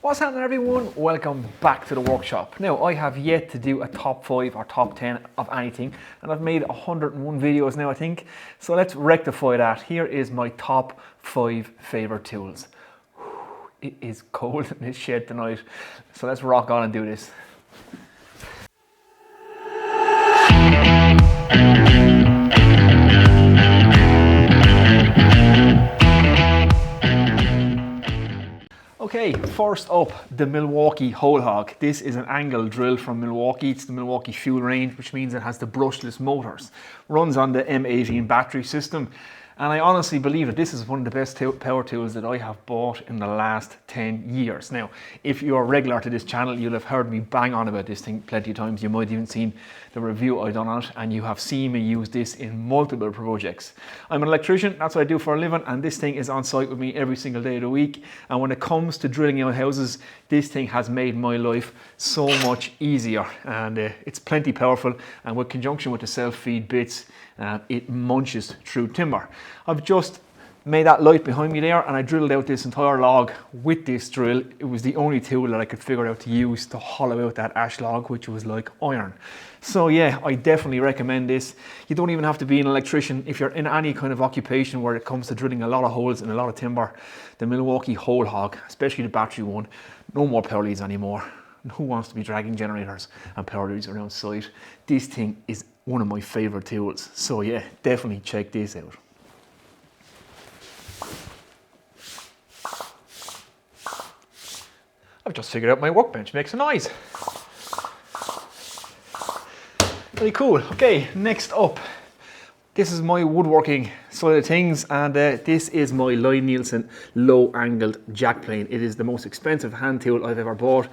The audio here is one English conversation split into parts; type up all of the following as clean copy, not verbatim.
What's happening, everyone? Welcome back to the workshop. Now, I have yet to do a top 5 or top 10 of anything, and I've made 101 videos now, I think. So let's rectify that. Here is my top 5 favorite tools. It is cold in this shed tonight, so let's rock on and do this. Okay, first up, the Milwaukee Hole Hog. This is an angle drill from Milwaukee. It's the Milwaukee fuel range, which means it has the brushless motors. Runs on the M18 battery system. And I honestly believe that this is one of the best power tools that I have bought in the last 10 years. Now, if you're regular to this channel, you'll have heard me bang on about this thing plenty of times. You might have even seen the review I done on it, and you have seen me use this in multiple projects. I'm an electrician, that's what I do for a living, and this thing is on site with me every single day of the week. And when it comes to drilling out houses, this thing has made my life so much easier. And it's plenty powerful, and with conjunction with the self-feed bits, it munches through timber. I've just made that light behind me there, and I drilled out this entire log with this drill. It was the only tool that I could figure out to use to hollow out that ash log, which was like iron. So yeah, I definitely recommend this. You don't even have to be an electrician. If you're in any kind of occupation where it comes to drilling a lot of holes in a lot of timber, the Milwaukee Hole Hog, especially the battery one, no more power leads anymore. Who wants to be dragging generators and power leads around site? This thing is one of my favorite tools. So yeah, definitely check this out. I've just figured out my workbench makes a noise. Very cool. Okay, next up. This is my woodworking side of things, and this is my Lie-Nielsen low-angled jack plane. It is the most expensive hand tool I've ever bought,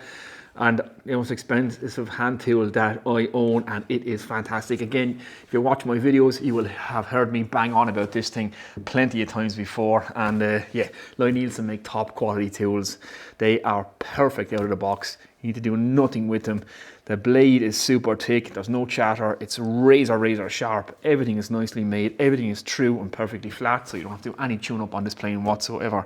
and the most expensive hand tool that I own, and it is fantastic. Again, if you watch my videos, you will have heard me bang on about this thing plenty of times before. And yeah, Lie-Nielsen make top quality tools. They are perfect out of the box. You need to do nothing with them. The blade is super thick, there's no chatter, it's razor sharp. Everything is nicely made, everything is true and perfectly flat, so you don't have to do any tune up on this plane whatsoever.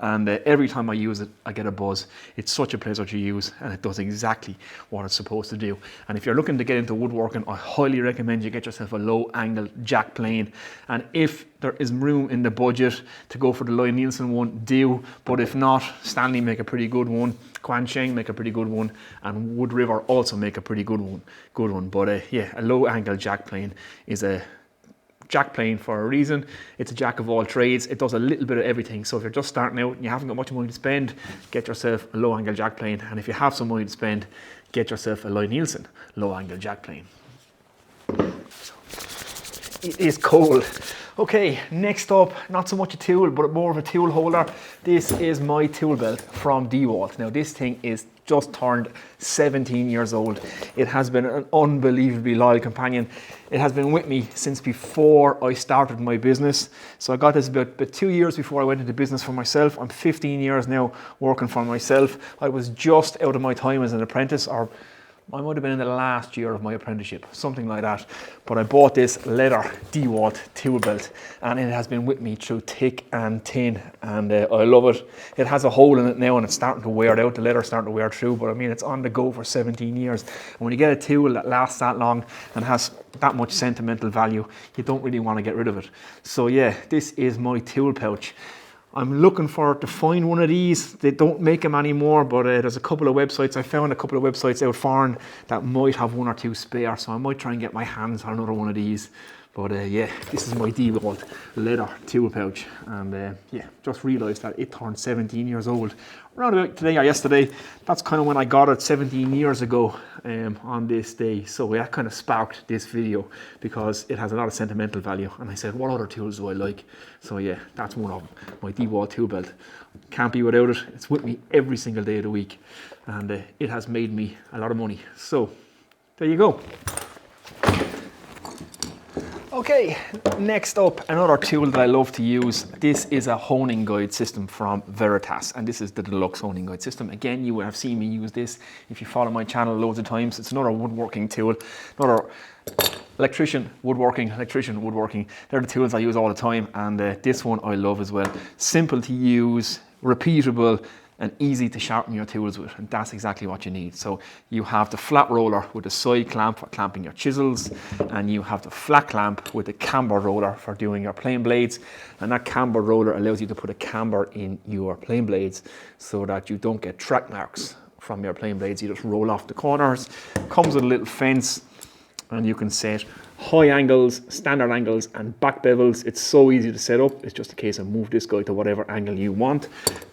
And every time I use it, I get a buzz. It's such a pleasure to use, and it does exactly what it's supposed to do. And if you're looking to get into woodworking, I highly recommend you get yourself a low angle jack plane. And if there is room in the budget to go for the Lie-Nielsen one, do. But if not, Stanley make a pretty good one, Quan Sheng make a pretty good one, and Wood River also make a pretty good one. But yeah, a low angle jack plane is a jack plane for a reason. It's a jack of all trades. It does a little bit of everything. So if you're just starting out and you haven't got much money to spend, get yourself a low angle jack plane. And if you have some money to spend, get yourself a Lie-Nielsen low angle jack plane. It is cold. Okay, next up, not so much a tool, but more of a tool holder. This is my tool belt from Dewalt. Now this thing is just turned 17 years old. It has been an unbelievably loyal companion. It has been with me since before I started my business. So I got this about 2 years before I went into business for myself. I'm 15 years now working for myself. I was just out of my time as an apprentice, or I might have been in the last year of my apprenticeship, something like that. But I bought this leather Dewalt tool belt, and it has been with me through thick and thin, and I love it. It has a hole in it now, and it's starting to wear out. The leather's starting to wear through, but I mean, it's on the go for 17 years. And when you get a tool that lasts that long and has that much sentimental value, you don't really want to get rid of it. So yeah, this is my tool pouch. I'm looking to find one of these. They don't make them anymore, but there's a couple of websites. I found a couple of websites out foreign that might have one or two spare, so I might try and get my hands on another one of these. But yeah, this is my Dewalt leather tool pouch, and yeah, just realised that it turned 17 years old around about today or yesterday. That's kind of when I got it 17 years ago on this day. So that kind of sparked this video because it has a lot of sentimental value. And I said, what other tools do I like? So yeah, that's one of them, my Dewalt tool belt. Can't be without it. It's with me every single day of the week, and it has made me a lot of money. So there you go. Okay, next up, another tool that I love to use. This is a honing guide system from Veritas, and this is the deluxe honing guide system. Again, you will have seen me use this if you follow my channel loads of times. It's another woodworking tool, another electrician, woodworking. They're the tools I use all the time, and this one I love as well. Simple to use, repeatable, and easy to sharpen your tools with, and that's exactly what you need. So you have the flat roller with the side clamp for clamping your chisels, and you have the flat clamp with the camber roller for doing your plane blades, and that camber roller allows you to put a camber in your plane blades so that you don't get track marks from your plane blades. You just roll off the corners. Comes with a little fence, and you can set high angles, standard angles, and back bevels. It's so easy to set up. It's just a case of move this guy to whatever angle you want,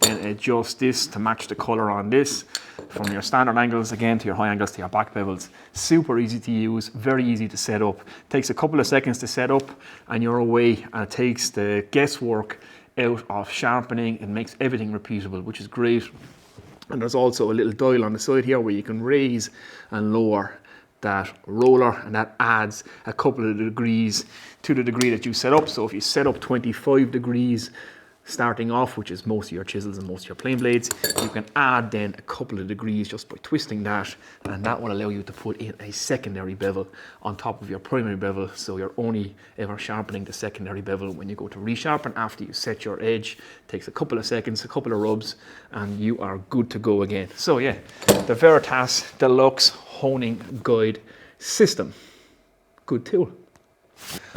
and adjust this to match the color on this, from your standard angles again to your high angles to your back bevels. Super easy to use, very easy to set up. Takes a couple of seconds to set up and you're away, and it takes the guesswork out of sharpening and makes everything repeatable, which is great. And there's also a little dial on the side here where you can raise and lower that roller, and that adds a couple of degrees to the degree that you set up. So if you set up 25 degrees starting off, which is most of your chisels and most of your plane blades, you can add then a couple of degrees just by twisting that, and that will allow you to put in a secondary bevel on top of your primary bevel, so you're only ever sharpening the secondary bevel when you go to resharpen after you set your edge. It takes a couple of seconds, a couple of rubs, and you are good to go again. So yeah, the Veritas Deluxe Honing Guide System. Good tool.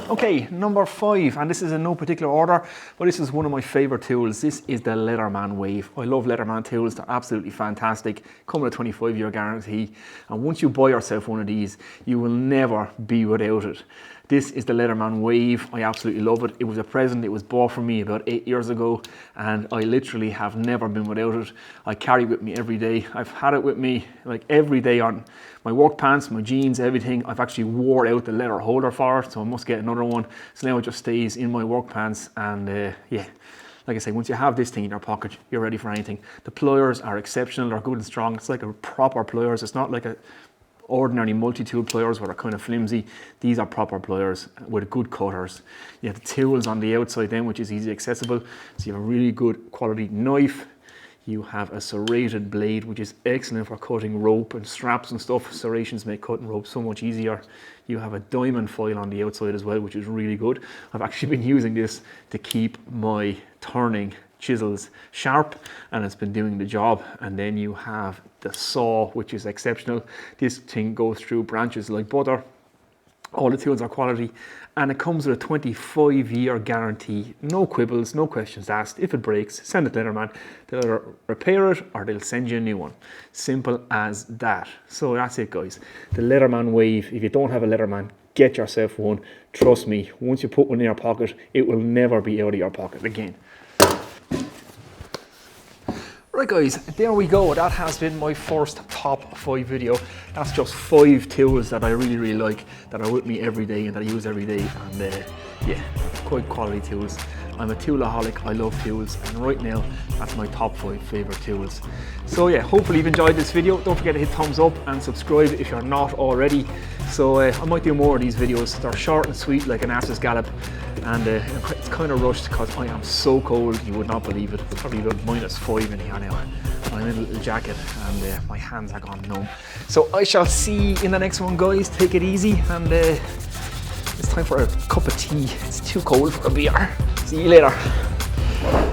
Okay, number 5, and this is in no particular order, but this is one of my favorite tools. This is the Leatherman Wave. I love Leatherman tools, they're absolutely fantastic. Come with a 25-year guarantee, and once you buy yourself one of these, you will never be without it. This is the Leatherman Wave. I absolutely love it. It was a present. It was bought for me about 8 years ago, and I literally have never been without it. I carry it with me every day. I've had it with me like every day on my work pants, my jeans, everything. I've actually wore out the leather holder for it, so I must get another one. So now it just stays in my work pants, and yeah. Like I say, once you have this thing in your pocket, you're ready for anything. The pliers are exceptional. They're good and strong. It's like a proper pliers. It's not like a ordinary multi-tool pliers where they're kind of flimsy. These are proper pliers with good cutters. You have the tools on the outside then, which is easy accessible. So you have a really good quality knife. You have a serrated blade, which is excellent for cutting rope and straps and stuff. Serrations make cutting rope so much easier. You have a diamond foil on the outside as well, which is really good. I've actually been using this to keep my turning chisels sharp, and it's been doing the job. And then you have the saw, which is exceptional. This thing goes through branches like butter. All the tools are quality, and it comes with a 25-year guarantee. No quibbles, no questions asked. If it breaks, send it to Leatherman. They'll either repair it or they'll send you a new one. Simple as that. So that's it, guys. The Leatherman Wave. If you don't have a Leatherman, get yourself one. Trust me, once you put one in your pocket, it will never be out of your pocket again. Right guys, there we go. That has been my first top 5 video. That's just 5 tools that I really like, that are with me every day and that I use every day, and yeah, quite quality tools. I'm a toolaholic, I love tools, and right now that's my top 5 favorite tools. So yeah, hopefully you've enjoyed this video. Don't forget to hit thumbs up and subscribe if you're not already. So I might do more of these videos. They're short and sweet like an ass's gallop, and it's kind of rushed because I am so cold, you would not believe it. It's probably about -5 in here now. I'm in a little jacket and my hands are gone numb. So I shall see you in the next one, guys. Take it easy, and it's time for a cup of tea. It's too cold for a beer. See you later.